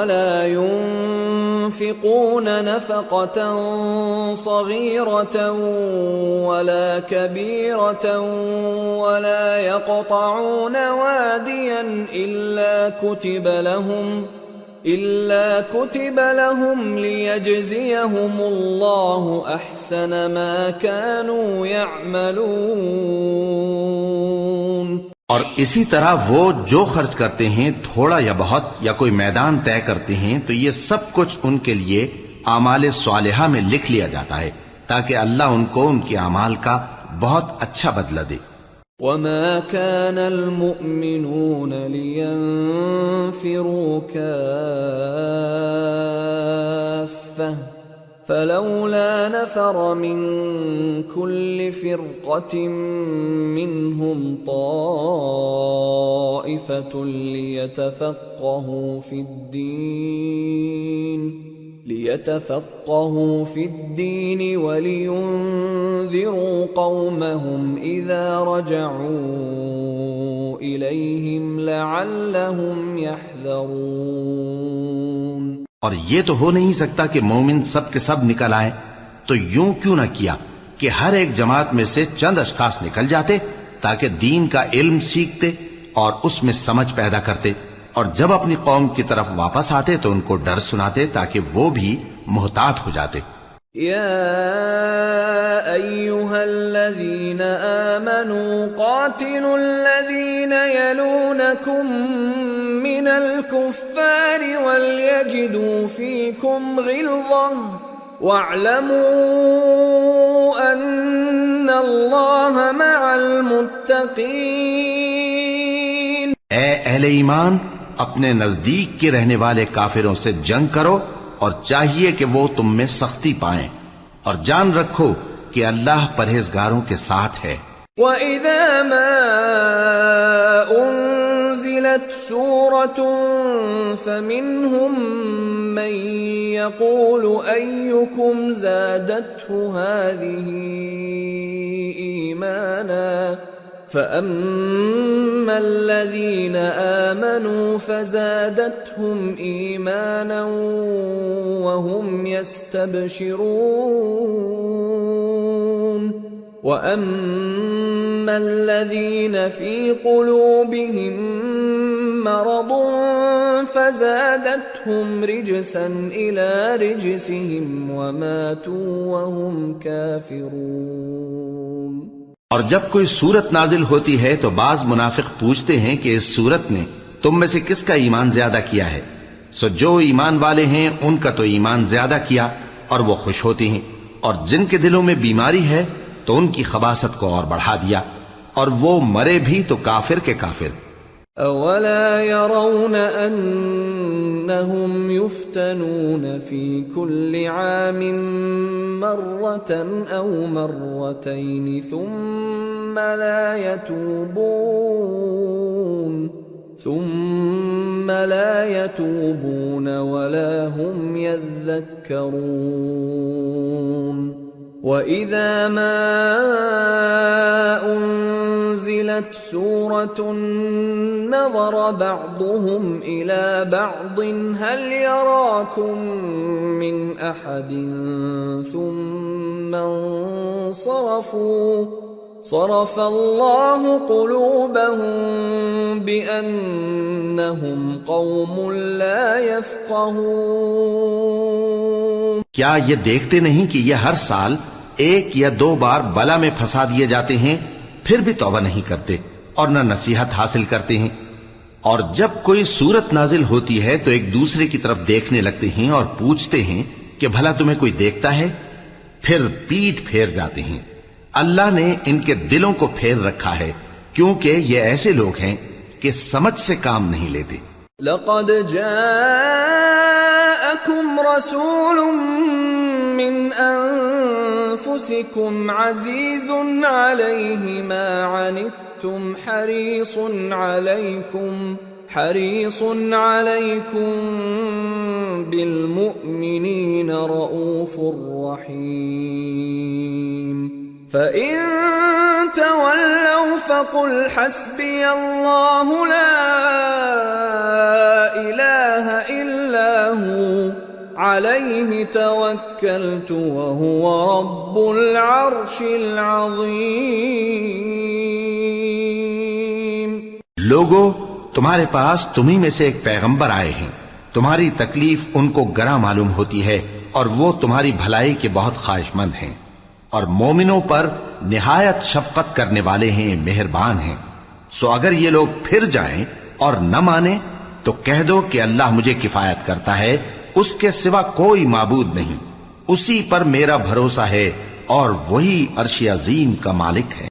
ولا ينفقون نفقة صغيرة ولا كبيرة ولا يقطعون واديا إلا كتب لهم ليجزيهم الله أحسن ما كانوا يعملون۔ اور اسی طرح وہ جو خرچ کرتے ہیں تھوڑا یا بہت یا کوئی میدان طے کرتے ہیں تو یہ سب کچھ ان کے لیے اعمال صالحہ میں لکھ لیا جاتا ہے تاکہ اللہ ان کو ان کے اعمال کا بہت اچھا بدلہ دے۔ وما كان المؤمنون لينفروا كافة فلولا نفر من كل فرقة منهم طائفة ليتفقهوا في الدين ولينذروا قومهم إذا رجعوا إليهم لعلهم يحذرون۔ اور یہ تو ہو نہیں سکتا کہ مومن سب کے سب نکل آئیں، تو یوں کیوں نہ کیا کہ ہر ایک جماعت میں سے چند اشخاص نکل جاتے تاکہ دین کا علم سیکھتے اور اس میں سمجھ پیدا کرتے، اور جب اپنی قوم کی طرف واپس آتے تو ان کو ڈر سناتے تاکہ وہ بھی محتاط ہو جاتے۔ یا ایھا الذین آمنوا قاتلوا الذین یلونکم من الكفار وليجدوا فيكم غلظة واعلموا أن الله مع المتقين۔ اے اہل ایمان، اپنے نزدیک کے رہنے والے کافروں سے جنگ کرو اور چاہیے کہ وہ تم میں سختی پائیں، اور جان رکھو کہ اللہ پرہیزگاروں کے ساتھ ہے۔ وَإِذَا مَا أُنزِلَتْ سُورَةٌ فَمِنْهُمْ مَنْ يَقُولُ أَيُّكُمْ زَادَتْهُ هَذِهِ إِيمَانًا فَأَمَّا الَّذِينَ آمَنُوا فَزَادَتْهُمْ إِيمَانًا وَهُمْ يَسْتَبْشِرُونَ وَأَمَّا الَّذِينَ فِي قُلُوبِهِم مَّرَضٌ فَزَادَتْهُمْ رِجْسًا إِلَى رِجْسِهِمْ وَمَاتُوا وَهُمْ كَافِرُونَ۔ اور جب کوئی سورت نازل ہوتی ہے تو بعض منافق پوچھتے ہیں کہ اس سورت نے تم میں سے کس کا ایمان زیادہ کیا ہے؟ سو جو ایمان والے ہیں ان کا تو ایمان زیادہ کیا اور وہ خوش ہوتے ہیں، اور جن کے دلوں میں بیماری ہے تو ان کی خباثت کو اور بڑھا دیا، اور وہ مرے بھی تو کافر کے کافر۔ اولا يرون انهم يفتنون في كل عام مرة او مرتين ثم لا يتوبون ولا هم يذكرون۔ وَإِذَا مَا أُنزِلَتْ سُورَةٌ نَظَرَ بَعْضُهُمْ إِلَى بَعْضٍ هَلْ يَرَاكُمْ مِنْ أَحَدٍ ثُمَّ انصَرَفُوا صَرَفَ اللَّهُ قُلُوبَهُمْ بِأَنَّهُمْ قَوْمٌ لَا يَفْقَهُونَ۔ کیا یہ دیکھتے نہیں کہ یہ ہر سال ایک یا دو بار بلا میں پھنسا دیے جاتے ہیں، پھر بھی توبہ نہیں کرتے اور نہ نصیحت حاصل کرتے ہیں؟ اور جب کوئی صورت نازل ہوتی ہے تو ایک دوسرے کی طرف دیکھنے لگتے ہیں اور پوچھتے ہیں کہ بھلا تمہیں کوئی دیکھتا ہے؟ پھر پیٹ پھیر جاتے ہیں۔ اللہ نے ان کے دلوں کو پھیر رکھا ہے کیونکہ یہ ایسے لوگ ہیں کہ سمجھ سے کام نہیں لیتے۔ لقد جاءكم رسول من انفسكم عزيز عليه ما عنتم حريص عليكم بالمؤمنين رؤوف رحيم۔ فإن تولوا فقل حسبي الله لا إله إلا هو عليه توكلت وهو رب العرش العظيم. لوگو، تمہارے پاس تمہیں میں سے ایک پیغمبر آئے ہیں. تمہاری تکلیف ان کو گراں معلوم ہوتی ہے اور وہ تمہاری بھلائی کے بہت خواہش مند ہیں، اور مومنوں پر نہایت شفقت کرنے والے ہیں، مہربان ہیں. سو اگر یہ لوگ پھر جائیں اور نہ مانیں تو کہہ دو کہ اللہ مجھے کفایت کرتا ہے، اس کے سوا کوئی معبود نہیں، اسی پر میرا بھروسہ ہے اور وہی عرش عظیم کا مالک ہے.